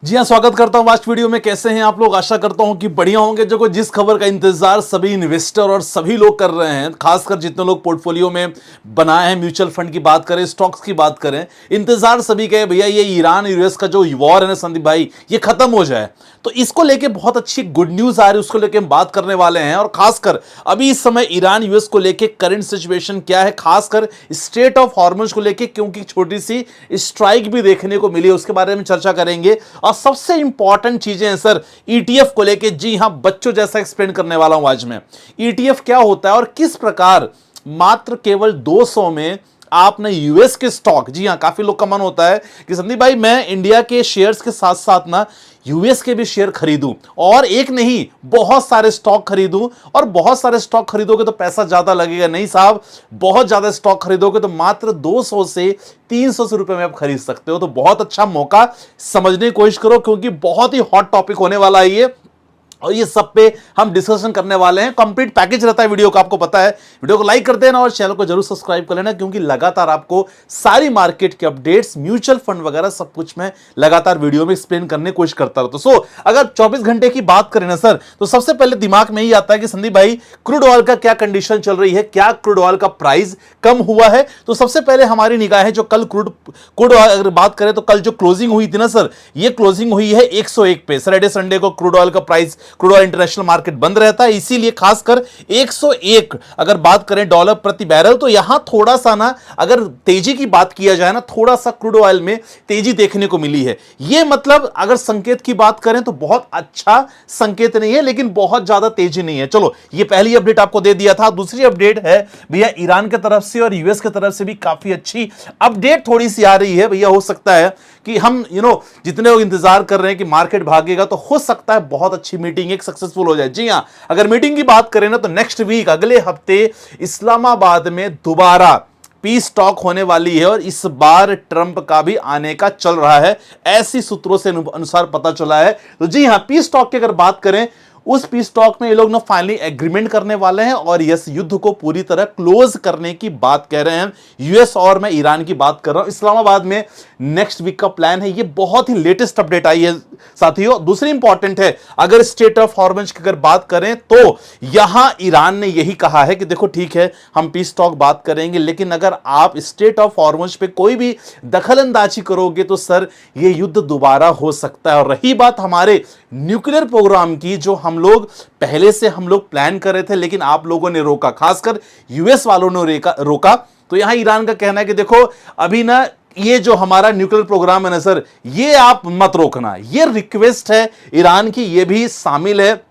जी हाँ, स्वागत करता हूँ आज वीडियो में। कैसे हैं आप लोग? आशा करता हूँ कि बढ़िया होंगे। जो जिस खबर का इंतजार सभी इन्वेस्टर और सभी लोग कर रहे हैं, खासकर जितने लोग पोर्टफोलियो में बनाए हैं, म्यूचुअल फंड की बात करें, स्टॉक्स की बात करें, इंतजार सभी का है भैया ये ईरान यूएस का जो वॉर है ना संदीप भाई, ये खत्म हो जाए। तो इसको लेके बहुत अच्छी गुड न्यूज आ रही है, उसको लेके हम बात करने वाले हैं। और खासकर अभी इस समय ईरान यूएस को लेके करंट सिचुएशन क्या है, खासकर स्ट्रेट ऑफ हॉर्मुज को लेके, क्योंकि छोटी सी स्ट्राइक भी देखने को मिली, उसके बारे में चर्चा करेंगे। और सबसे इंपॉर्टेंट चीजें हैं सर ईटीएफ को लेके। जी हां, बच्चों जैसा एक्सप्लेन करने वाला हूं आज मैं। ईटीएफ क्या होता है और किस प्रकार मात्र केवल 200 में आपने यूएस के स्टॉक, जी हां, काफी लोग का मन होता है कि संदीप भाई मैं इंडिया के शेयर्स के साथ साथ ना यूएस के भी शेयर खरीदूं, और एक नहीं बहुत सारे स्टॉक खरीदूं। और बहुत सारे स्टॉक खरीदोगे तो पैसा ज्यादा लगेगा नहीं साहब, बहुत ज्यादा स्टॉक खरीदोगे तो मात्र 200 से 300 से रुपए में आप खरीद सकते हो। तो बहुत अच्छा मौका, समझने की कोशिश करो, क्योंकि बहुत ही हॉट टॉपिक होने वाला है ये, और ये सब पे हम डिस्कशन करने वाले हैं। कंप्लीट पैकेज रहता है वीडियो का, आपको पता है। वीडियो को लाइक कर देना और चैनल को जरूर सब्सक्राइब कर लेना, क्योंकि लगातार आपको सारी मार्केट के अपडेट्स, म्यूचुअल फंड वगैरह सब कुछ मैं लगातार वीडियो में एक्सप्लेन करने की कोशिश करता रहता हूं। सो अगर 24 घंटे की बात करें ना सर, तो सबसे पहले दिमाग में ही आता है कि संदीप भाई क्रूड ऑयल का क्या कंडीशन चल रही है, क्या क्रूड ऑयल का प्राइस कम हुआ है। तो सबसे पहले हमारी निगाहें जो कल क्रूड ऑयल अगर बात करें तो कल जो क्लोजिंग हुई थी ना सर, ये क्लोजिंग हुई है 101 पे। सैटरडे संडे को क्रूड ऑयल का price, crude oil international market बंद रहता है, इसीलिए खासकर 101 अगर बात करें डॉलर प्रति बैरल, तो यहां थोड़ा सा ना अगर तेजी की बात किया जाए ना, थोड़ा सा क्रूड ऑयल में तेजी देखने को मिली है। यह मतलब अगर संकेत की बात करें तो बहुत अच्छा संकेत नहीं है, लेकिन बहुत ज्यादा तेजी नहीं है। चलो, ये पहली अपडेट आपको दे दिया था। दूसरी अपडेट है भैया ईरान की तरफ से और यूएस की तरफ से भी काफी अच्छी अपडेट थोड़ी सी आ रही है भैया। हो सकता है कि हम जितने लोग इंतजार कर रहे हैं कि मार्केट भागेगा, तो हो सकता है बहुत अच्छी मीटिंग एक सक्सेसफुल हो जाए। जी हां, अगर मीटिंग की बात करें ना, तो नेक्स्ट वीक, अगले हफ्ते इस्लामाबाद में दोबारा पीस टॉक होने वाली है, और इस बार ट्रंप का भी आने का चल रहा है, ऐसी सूत्रों से अनुसार पता चला है। तो जी हां, पीस टॉक की अगर बात करें, उस पीस टॉक में ये लोग ना फाइनली एग्रीमेंट करने वाले हैं, और इस युद्ध को पूरी तरह क्लोज करने की बात कह रहे हैं यूएस, और मैं ईरान की बात कर रहा हूं। इस्लामाबाद में नेक्स्ट वीक का प्लान है। ये बहुत ही लेटेस्ट अपडेट आई है साथियों। दूसरी इंपॉर्टेंट है, अगर स्टेट ऑफ हॉर्मुज की अगर बात करें, तो यहां ईरान ने यही कहा है कि देखो ठीक है, हम पीस टॉक बात करेंगे, लेकिन अगर आप स्टेट ऑफ हॉर्मुज पे कोई भी दखलंदाजी करोगे तो सर ये युद्ध दोबारा हो सकता है। और रही बात हमारे न्यूक्लियर प्रोग्राम की, जो हम लोग पहले से प्लान कर रहे थे, लेकिन आप लोगों ने रोका, खासकर यूएस वालों ने रोका। तो यहां ईरान का कहना है कि देखो अभी ना ये जो हमारा न्यूक्लियर प्रोग्राम है ना सर, ये आप मत रोकना। ये रिक्वेस्ट है ईरान की, ये भी शामिल है।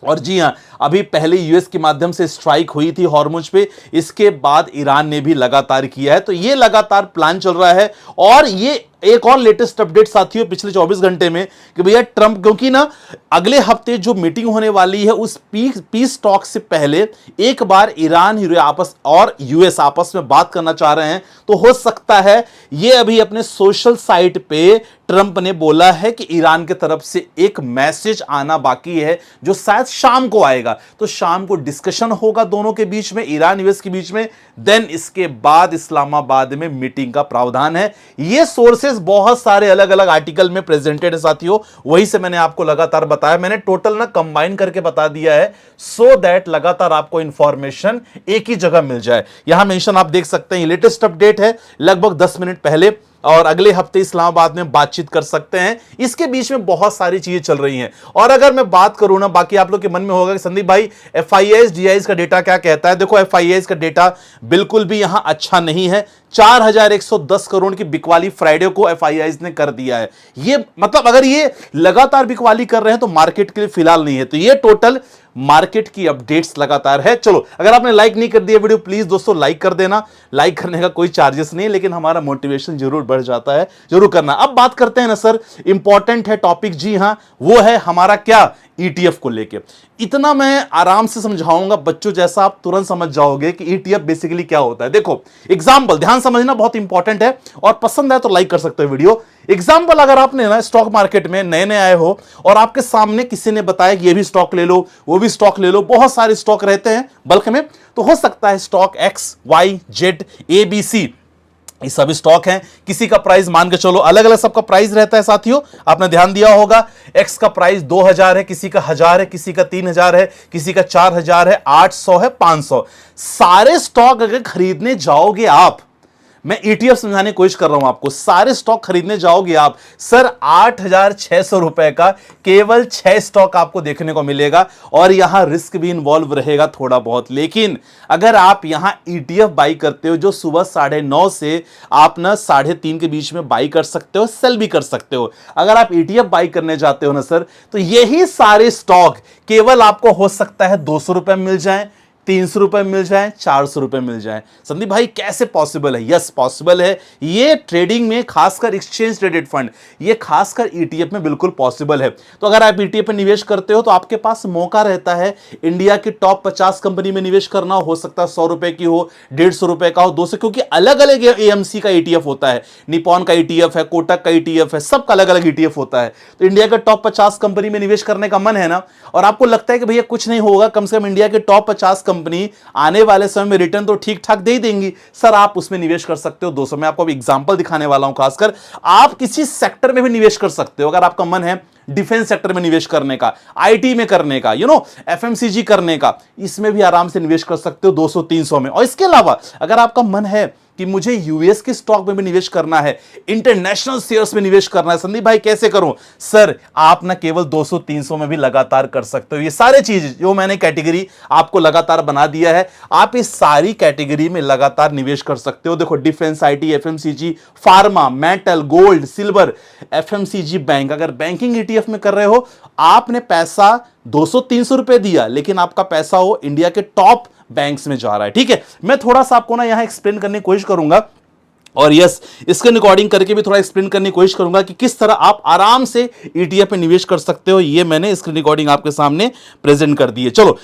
और जी हां, अभी पहले यूएस के माध्यम से स्ट्राइक हुई थी हॉर्मुज पे, इसके बाद ईरान ने भी लगातार किया है। तो ये लगातार प्लान चल रहा है। और ये एक और लेटेस्ट अपडेट साथियों पिछले 24 घंटे में कि भैया ट्रंप, क्योंकि ना अगले हफ्ते जो मीटिंग होने वाली है, उस पीस टॉक से पहले एक बार ईरान आपस और यूएस आपस में बात करना चाह रहे हैं। तो हो सकता है ये अभी अपने सोशल साइट पे ट्रंप ने बोला है कि ईरान की तरफ से एक मैसेज आना बाकी है, जो शायद शाम को आएगा। तो शाम को डिस्कशन होगा दोनों के बीच में, ईरान यूएस के बीच में, देन इसके बाद इस्लामाबाद में मीटिंग का प्रावधान है। ये सोर्सेस बहुत सारे अलग अलग आर्टिकल में प्रेजेंटेड है साथियों, वही से मैंने आपको लगातार बताया। मैंने टोटल ना कंबाइन करके बता दिया है, सो दैट लगातार आपको इंफॉर्मेशन एक ही जगह मिल जाए। यहां मेंशन आप देख सकते हैं, लेटेस्ट अपडेट है लगभग 10 मिनट पहले, और अगले हफ्ते इस्लामाबाद में बातचीत कर सकते हैं। इसके बीच में बहुत सारी चीजें चल रही हैं। और अगर मैं बात करूं ना, बाकी आप लोग के मन में होगा कि संदीप भाई एफआईआईज डीआईज का डेटा क्या कहता है। देखो, एफआईआईज का डेटा बिल्कुल भी यहां अच्छा नहीं है। 4110 करोड़ की बिकवाली फ्राइडे को एफआईआईज ने कर दिया है। ये मतलब अगर ये लगातार बिकवाली कर रहे हैं तो मार्केट के लिए फिलहाल नहीं है। तो ये टोटल मार्केट की अपडेट्स लगातार है। चलो, अगर आपने लाइक नहीं कर दिया वीडियो, प्लीज दोस्तों लाइक कर देना। लाइक करने का कोई चार्जेस नहीं, लेकिन हमारा मोटिवेशन जरूर बढ़ जाता है, जरूर करना। अब बात करते हैं ना सर, इंपॉर्टेंट है टॉपिक, जी हां, वो है हमारा क्या, ईटीएफ को लेके। इतना मैं आराम से समझाऊंगा बच्चों जैसा, आप तुरंत समझ जाओगे कि ईटीएफ बेसिकली क्या होता है। देखो एग्जांपल, ध्यान समझना बहुत इंपॉर्टेंट है, और पसंद आए तो लाइक कर सकते हो वीडियो। एग्जांपल, अगर आपने ना स्टॉक मार्केट में नए नए आए हो और आपके सामने किसी ने बताया कि ये भी स्टॉक ले लो, वो भी स्टॉक ले लो, बहुत सारे स्टॉक रहते हैं बल्क में, तो हो सकता है stock X Y Z A B C ये सभी स्टॉक हैं। किसी का प्राइस मान के चलो अलग अलग सबका प्राइस रहता है साथियों, आपने ध्यान दिया होगा। एक्स का प्राइस 2000 है, किसी का 1000 है, किसी का 3000 है, किसी का 4000 है, 800 है, 500। सारे स्टॉक अगर खरीदने जाओगे आप, मैं ईटीएफ समझाने की कोशिश कर रहा हूं आपको, सारे स्टॉक खरीदने जाओगे आप सर 8600 रुपए का केवल 6 स्टॉक आपको देखने को मिलेगा, और यहां रिस्क भी इन्वॉल्व रहेगा थोड़ा बहुत। लेकिन अगर आप यहां ईटीएफ बाई करते हो जो सुबह 9:30 से आप ना 3:30 के बीच में बाई कर सकते हो, सेल भी कर सकते हो। अगर आप ईटीएफ बाई करने जाते हो ना सर, तो यही सारे स्टॉक केवल आपको हो सकता है 200 रुपए मिल जाए, 300 रुपए मिल जाए, 400 रुपए मिल जाए। संदीप भाई कैसे पॉसिबल है? यस पॉसिबल है। ये ट्रेडिंग में खासकर एक्सचेंज ट्रेडेड फंड, ये खासकर ईटीएफ में बिल्कुल पॉसिबल है। तो अगर आप ईटीएफ में निवेश करते हो तो आपके पास मौका रहता है इंडिया की टॉप 50 कंपनी में निवेश करना। हो सकता है 100 रुपए की हो, 150 रुपए का हो, 200, क्योंकि अलग अलग एएमसी का ईटीएफ होता है, निपॉन का ईटीएफ है, कोटक का ईटीएफ है, सबका अलग अलग ईटीएफ होता है। तो इंडिया के टॉप 50 कंपनी में निवेश करने का मन है ना, और आपको लगता है कि भैया कुछ नहीं होगा, कम से कम इंडिया के टॉप 50 कंपनी आने वाले समय में रिटर्न तो ठीक ठाक दे ही देंगी, सर आप उसमें निवेश कर सकते हो 200। मैं आपको एग्जांपल दिखाने वाला हूं। खासकर आप किसी सेक्टर में भी निवेश कर सकते हो। अगर आपका मन है डिफेंस सेक्टर में निवेश करने का, आईटी में करने का, एफएमसीजी करने का, इसमें भी आराम से निवेश कर सकते हो 200-300 में। और इसके अलावा अगर आपका मन है कि मुझे यूएस के स्टॉक में भी निवेश करना है, इंटरनेशनल शेयर्स में निवेश करना है, संदीप भाई कैसे करूं? सर आप ना केवल 200-300 में भी लगातार कर सकते हो। ये सारे चीज जो मैंने कैटेगरी आपको लगातार बना दिया है, आप इस सारी कैटेगरी में लगातार निवेश कर सकते हो। देखो defence, IT, FMCG, pharma, metal, gold, silver, FMCG, bank. अगर बैंकिंग ईटीएफ में कर रहे हो, आपने पैसा 200-300 रुपए दिया, लेकिन आपका पैसा हो इंडिया के टॉप बैंक्स में जा रहा है। ठीक है, मैं थोड़ा सा आपको ना यहां एक्सप्लेन करने की कोशिश करूंगा, और यस इसके रिकॉर्डिंग करके भी थोड़ा एक्सप्लेन करने की कोशिश करूंगा कि किस तरह आप आराम से ईटीएफ में निवेश कर सकते हो। ये मैंने स्क्रीन रिकॉर्डिंग आपके सामने प्रेजेंट कर दी है। चलो,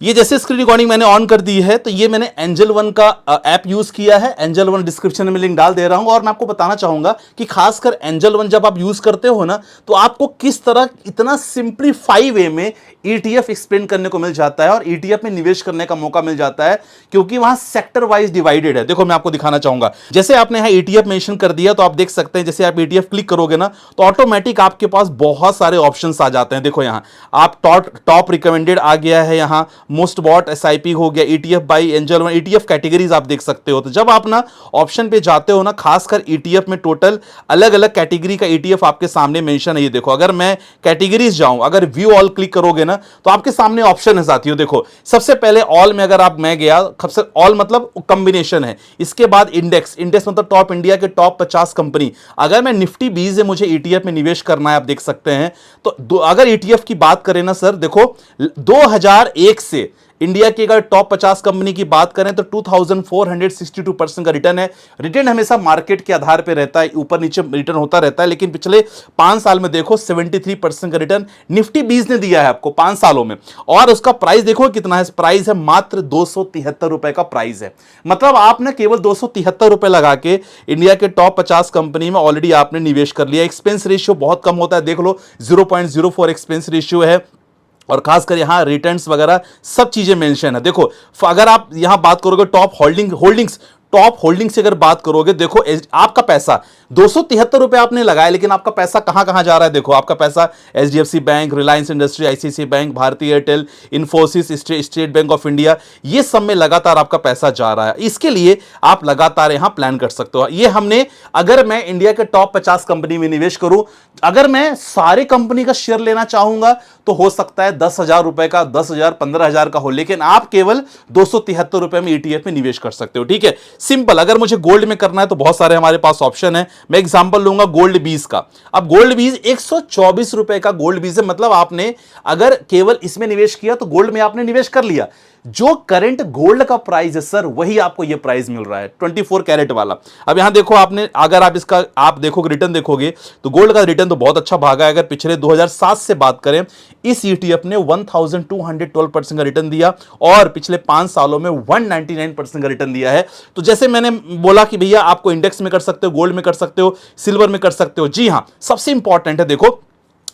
ये जैसे स्क्रीन रिकॉर्डिंग मैंने ऑन कर दी है, तो ये मैंने एंजल वन का ऐप यूज किया है। एंजल वन डिस्क्रिप्शन में लिंक डाल दे रहा हूं, और मैं आपको बताना चाहूंगा कि खासकर एंजल वन जब आप यूज करते हो ना, तो आपको किस तरह इतना सिंप्लीफाई वे में ईटीएफ एक्सप्लेन करने को मिल जाता है और ईटीएफ में निवेश करने का मौका मिल जाता है, क्योंकि वहां सेक्टर वाइज डिवाइडेड है। देखो मैं आपको दिखाना चाहूंगा, जैसे आपने यहां ईटीएफ मेंशन कर दिया, तो आप देख सकते हैं जैसे आप ईटीएफ क्लिक करोगे ना, तो ऑटोमेटिक आपके पास बहुत सारे ऑप्शंस आ जाते हैं। देखो यहां आप टॉप रिकमेंडेड आ गया है, यहां मोस्ट बॉट एसआईपी हो गया, ETF by angel one, ETF categories आप देख सकते हो। तो जब आप ना ऑप्शन पे जाते हो ना, खासकर ईटीएफ में टोटल अलग अलग कैटेगरी का ईटीएफ आपके सामने मेंशन है। ये देखो, अगर मैं कैटेगरीज जाऊं, अगर व्यू ऑल क्लिक करोगे ना, तो आपके सामने ऑप्शन है साथियों। देखो सबसे पहले ऑल में अगर मैं गया, सबसे ऑल मतलब कॉम्बिनेशन है, इसके बाद इंडेक्स मतलब टॉप इंडिया के टॉप 50 कंपनी। अगर मैं निफ्टी 20 है, मुझे ईटीएफ में निवेश करना है, आप देख सकते हैं। तो अगर ईटीएफ की बात करें ना सर, देखो 2001 से इंडिया की अगर टॉप 50 कंपनी की बात करें तो 2462% का रिटर्न है। रिटर्न हमेशा मार्केट के आधार पर रहता है, ऊपर नीचे रिटर्न होता रहता है, लेकिन पिछले 5 साल में देखो 73% का रिटर्न निफ्टी 20 ने दिया है आपको 5 सालों में। और उसका प्राइस देखो कितना है, प्राइस है मात्र 273 रुपए का प्राइस है। मतलब आपने केवल 273 रुपए लगा के इंडिया के टॉप 50 कंपनी में ऑलरेडी आपने निवेश कर लिया। एक्सपेंस रेशियो बहुत कम होता है, देख लो 0.04 एक्सपेंस रेशियो है, और खासकर यहां रिटर्न्स वगैरह सब चीजें मेंशन है। देखो अगर आप यहां बात करोगे टॉप होल्डिंग्स से अगर बात करोगे, देखो आपका पैसा 273 रुपए आपने लगाया, लेकिन आपका पैसा कहां कहां जा रहा है। देखो आपका पैसा HDFC bank, Reliance industry, ICICI bank, भारतीय Airtel, Infosys, state bank of India, ये सब में लगातार आपका पैसा जा रहा है। इसके लिए आप लगातार यहां प्लान कर सकते हो। ये हमने, अगर मैं इंडिया के टॉप 50 कंपनी में निवेश करूं, अगर मैं सारी कंपनी का शेयर लेना चाहूंगा तो हो सकता है 10,000 रुपए का, 10,000, 15,000 का हो, लेकिन आप केवल 273 रुपए में ईटीएफ में निवेश कर सकते हो। ठीक है, सिंपल। अगर मुझे गोल्ड में करना है तो बहुत सारे हमारे पास ऑप्शन है। मैं एग्जांपल लूंगा गोल्ड 20 का। अब गोल्ड 20 124 रुपए का गोल्ड 20 है, मतलब आपने अगर केवल इसमें निवेश किया तो गोल्ड में आपने निवेश कर लिया। जो करंट गोल्ड का प्राइस है सर, वही आपको यह प्राइस मिल रहा है 24 कैरेट वाला। अब यहां देखो, आपने अगर आप इसका आप देखोगे रिटर्न देखोगे तो गोल्ड का रिटर्न तो बहुत अच्छा भागा है। अगर पिछले 2007 से बात करें, इस ईटीएफ ने 1212% का रिटर्न दिया, और पिछले 5 सालों में 199% का रिटर्न दिया है। तो जैसे मैंने बोला कि भैया आपको इंडेक्स में कर सकते हो, गोल्ड में कर सकते हो, सिल्वर में कर सकते हो। जी हां, सबसे इंपॉर्टेंट है देखो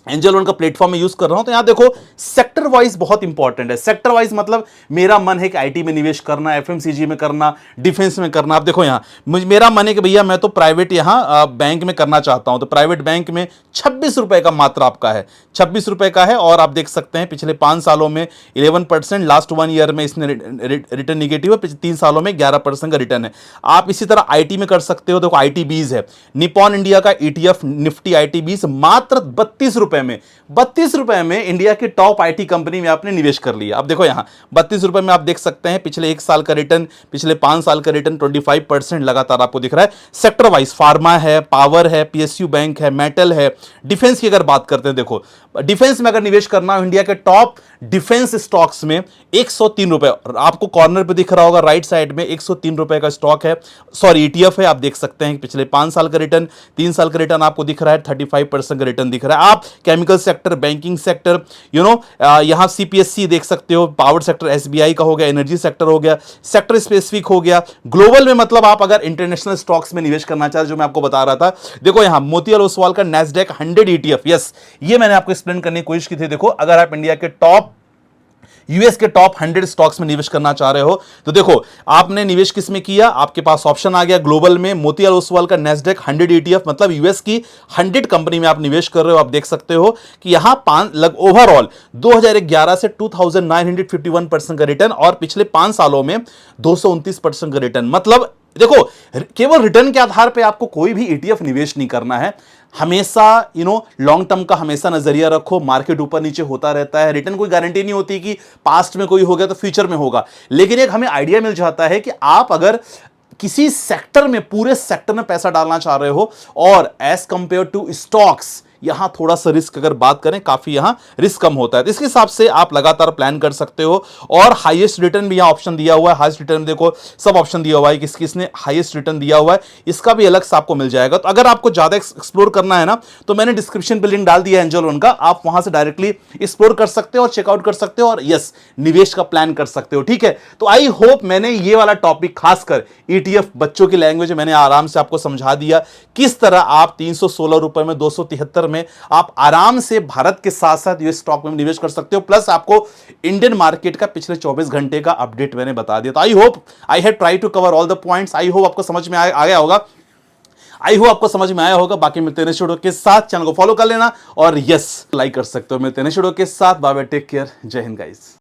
एंजल वन का प्लेटफॉर्म में यूज कर रहा हूं, तो यहां देखो सेक्टर वाइज बहुत इंपॉर्टेंट है। सेक्टर वाइज मतलब मेरा मन है कि आईटी में निवेश करना, एफएमसीजी में करना, डिफेंस में करना। आप देखो यहां मेरा मन है कि भैया मैं तो प्राइवेट यहां बैंक में करना चाहता हूं, तो प्राइवेट बैंक में 26 रुपए का मात्र आपका है, 26 रुपए का है। और आप देख सकते हैं पिछले 5 सालों में 11%, लास्ट 1 ईयर में इसने रिटर्न निगेटिव है, पिछले 3 सालों में 11% का रिटर्न है। आप इसी तरह आईटी में कर सकते हो। देखो आईटी बीज है, निपॉन इंडिया का ईटीएफ निफ्टी आईटी बीज मात्र 32 रुपए में, 32 रुपए में इंडिया की टॉप आईटी कंपनी में आपने निवेश कर लिया। अब देखो यहां 32 रुपए में आप देख सकते हैं पिछले 1 साल का रिटर्न, पिछले 5 साल का रिटर्न 25% लगातार आपको दिख रहा है। सेक्टर वाइज फार्मा है, पावर है, पीएसयू बैंक है, मेटल है। डिफेंस की अगर बात करते हैं, देखो डिफेंस में अगर निवेश करना हो, इंडिया के टॉप डिफेंस स्टॉक्स में 103 रुपए आपको कॉर्नर पे दिख रहा होगा राइट साइड में, 103 रुपए का स्टॉक है, सॉरी ईटीएफ है। आप देख सकते हैं पिछले 5 साल का रिटर्न, 3 साल का रिटर्न आपको दिख रहा है, 35% का रिटर्न दिख रहा है। आप केमिकल सेक्टर, बैंकिंग सेक्टर, यहां सीपीएससी देख सकते हो, पावर सेक्टर एसबीआई का हो गया, एनर्जी सेक्टर हो गया, सेक्टर स्पेसिफिक हो गया, ग्लोबल में मतलब आप अगर इंटरनेशनल स्टॉक्स में निवेश करना चाहते, जो मैं आपको बता रहा था। देखो यहां मोतीलाल ओसवाल का नैस्डैक 100 ईटीएफ, यस ये मैंने आपको एक्सप्लेन करने की कोशिश की थी। देखो अगर आप इंडिया के टॉप, यूएस के टॉप 100 स्टॉक्स में निवेश करना चाह रहे हो, तो देखो आपने निवेश किस में किया, आपके पास ऑप्शन आ गया ग्लोबल में, मोतीलाल ओसवाल का नैस्डैक 100 ईटीएफ, मतलब यूएस की 100 कंपनी में आप निवेश कर रहे हो। आप देख सकते हो कि यहां ओवरऑल 2011 से 2951% का रिटर्न, और पिछले 5 सालों में 229% का रिटर्न। मतलब देखो केवल रिटर्न के आधार पे आपको कोई भी ईटीएफ निवेश नहीं करना है। हमेशा लॉन्ग टर्म का हमेशा नजरिया रखो। मार्केट ऊपर नीचे होता रहता है, रिटर्न कोई गारंटी नहीं होती कि पास्ट में कोई हो गया तो फ्यूचर में होगा, लेकिन एक हमें आइडिया मिल जाता है कि आप अगर किसी सेक्टर में, पूरे सेक्टर में पैसा डालना चाह रहे हो, और एज कंपेयर टू स्टॉक्स यहां थोड़ा सा रिस्क अगर बात करें, काफी यहां रिस्क कम होता है, तो इसके हिसाब से आप लगातार प्लान कर सकते हो। और हाईएस्ट रिटर्न भी यहां ऑप्शन दिया हुआ है। हाईएस्ट रिटर्न देखो सब ऑप्शन दिया हुआ है, किस किसने हाईएस्ट रिटर्न दिया हुआ है, इसका भी अलग से आपको मिल जाएगा। तो अगर आपको ज्यादा एक्सप्लोर करना है ना, तो मैंने डिस्क्रिप्शन पे लिंक डाल दिया है एंजल वन का, आप वहां से डायरेक्टली एक्सप्लोर कर सकते हो और चेकआउट कर सकते हो, और यस निवेश का प्लान कर सकते हो। ठीक है, तो आई होप मैंने ये वाला टॉपिक, खासकर ईटीएफ बच्चों की लैंग्वेज में मैंने आराम से आपको समझा दिया, किस तरह आप 316 रुपए में, 273 में आप आराम से भारत के साथ साथ यूएस स्टॉक में निवेश कर सकते हो। प्लस आपको इंडियन मार्केट का पिछले 24 घंटे का अपडेट मैंने बता दिया। तो I hope I have try to cover all the points. I hope आपको समझ में आ गया होगा। आई होप आपको समझ में आया होगा। बाकी मिलते हैं नेक्स्ट वीडियो के साथ, चैनल को फॉलो कर लेना और यस लाइक कर सकते हो। मिलते हैं नेक्स्ट वीडियो के साथ। बाय बाय, टेक केयर, जय हिंद गाइस।